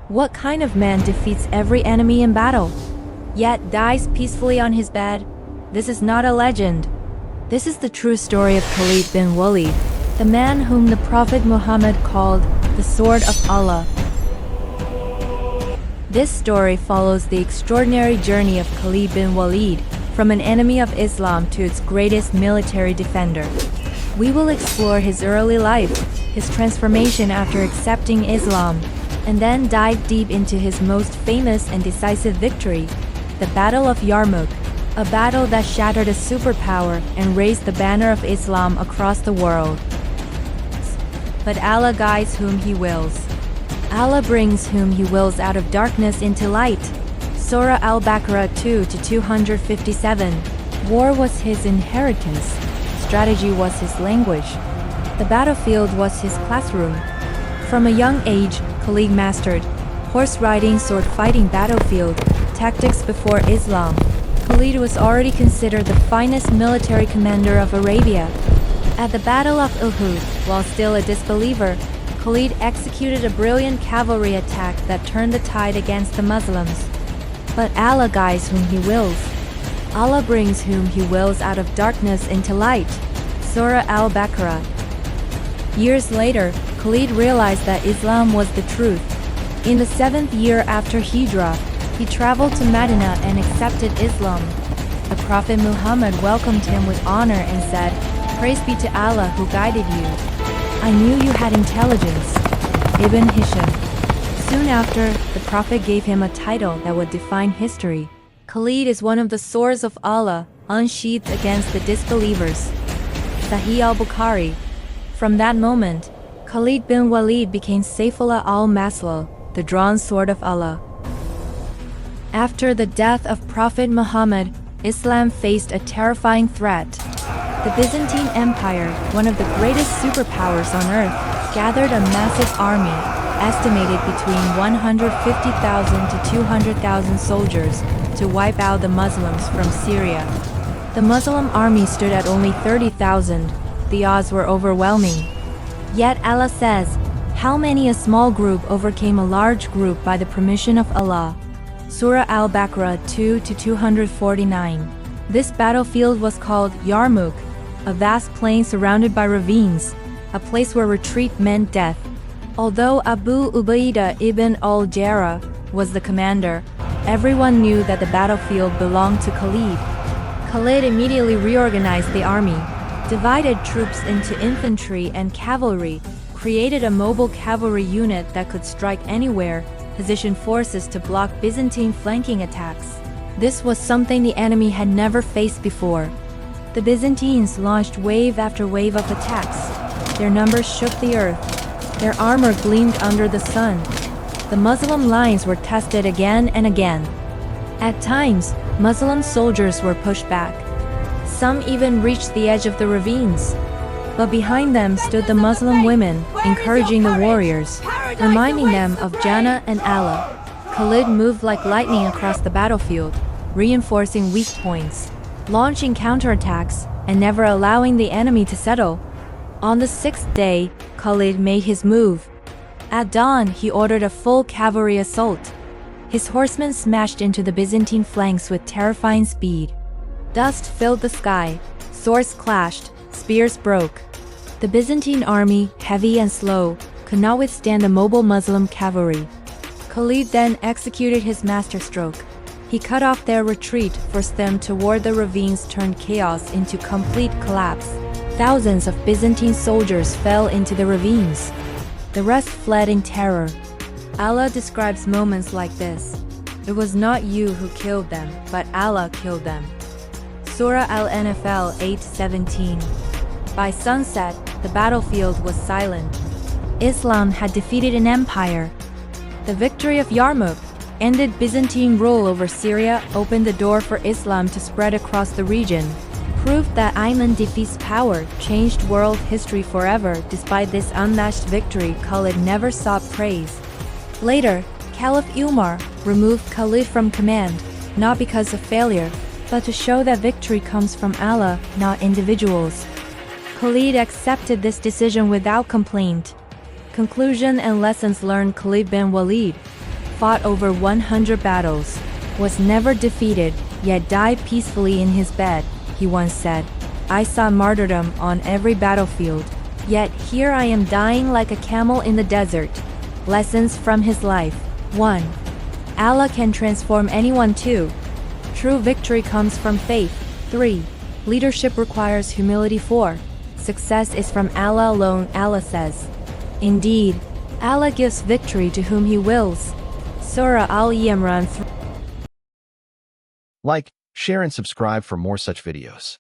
What kind of man defeats every enemy in battle, yet dies peacefully on his bed? This is not a legend. This is the true story of Khalid bin Walid, the man whom the Prophet Muhammad called the Sword of Allah. This story follows the extraordinary journey of Khalid bin Walid, from an enemy of Islam to its greatest military defender. We will explore his early life, his transformation after accepting Islam, and then dive deep into his most famous and decisive victory, the Battle of Yarmouk, a battle that shattered a superpower and raised the banner of Islam across the world. But Allah guides whom He wills. Allah brings whom He wills out of darkness into light. Surah Al-Baqarah 2-257. War was his inheritance. Strategy was his language. The battlefield was his classroom. From a young age, Khalid mastered horse riding, sword fighting, battlefield tactics before Islam. Khalid was already considered the finest military commander of Arabia. At the Battle of Uhud, while still a disbeliever, Khalid executed a brilliant cavalry attack that turned the tide against the Muslims. But Allah guides whom He wills. Allah brings whom He wills out of darkness into light. Surah Al-Baqarah. Years later, Khalid realized that Islam was the truth. In the 7th year after Hijrah, he traveled to Medina and accepted Islam. The Prophet Muhammad welcomed him with honor and said, "Praise be to Allah who guided you. I knew you had intelligence." Ibn Hisham. Soon after, the Prophet gave him a title that would define history. Khalid is one of the swords of Allah, unsheathed against the disbelievers. Sahih al-Bukhari. From that moment, Khalid bin Walid became Saifullah al-Maslul, the drawn sword of Allah. After the death of Prophet Muhammad, Islam faced a terrifying threat. The Byzantine Empire, one of the greatest superpowers on earth, gathered a massive army, estimated between 150,000 to 200,000 soldiers, to wipe out the Muslims from Syria. The Muslim army stood at only 30,000. The odds were overwhelming. Yet Allah says, "How many a small group overcame a large group by the permission of Allah." Surah Al-Baqarah 2-249. This battlefield was called Yarmouk, a vast plain surrounded by ravines, a place where retreat meant death. Although Abu Ubaidah ibn al-Jarrah was the commander, everyone knew that the battlefield belonged to Khalid. Khalid immediately reorganized the army, divided troops into infantry and cavalry, created a mobile cavalry unit that could strike anywhere, positioned forces to block Byzantine flanking attacks. This was something the enemy had never faced before. The Byzantines launched wave after wave of attacks. Their numbers shook the earth. Their armor gleamed under the sun. The Muslim lines were tested again and again. At times, Muslim soldiers were pushed back. Some even reached the edge of the ravines. But behind them stood the Muslim women, encouraging the warriors, reminding them of Jannah and Allah. Khalid moved like lightning across the battlefield, reinforcing weak points, launching counterattacks, and never allowing the enemy to settle. On the 6th day, Khalid made his move. At dawn, he ordered a full cavalry assault. His horsemen smashed into the Byzantine flanks with terrifying speed. Dust filled the sky, swords clashed, spears broke. The Byzantine army, heavy and slow, could not withstand the mobile Muslim cavalry. Khalid then executed his masterstroke. He cut off their retreat, forced them toward the ravines, turned chaos into complete collapse. Thousands of Byzantine soldiers fell into the ravines. The rest fled in terror. Allah describes moments like this. It was not you who killed them, but Allah killed them. Surah Al-Anfal 8:17. By sunset, the battlefield was silent. Islam had defeated an empire. The victory of Yarmouk ended Byzantine rule over Syria, opened the door for Islam to spread across the region, proved that Iman defeats power, changed world history forever. Despite this unmatched victory, Khalid never sought praise. Later, Caliph Umar removed Khalid from command, not because of failure, but to show that victory comes from Allah, not individuals. Khalid accepted this decision without complaint. Conclusion and lessons learned. Khalid bin Walid. fought over 100 battles, was never defeated, yet died peacefully in his bed. He once said, "I saw martyrdom on every battlefield, yet here I am dying like a camel in the desert." Lessons from his life. 1. Allah can transform anyone too. True victory comes from faith. 3. Leadership requires humility. 4. Success is from Allah alone. Allah says, "Indeed, Allah gives victory to whom He wills." Surah Al-Imran. Like, share and subscribe for more such videos.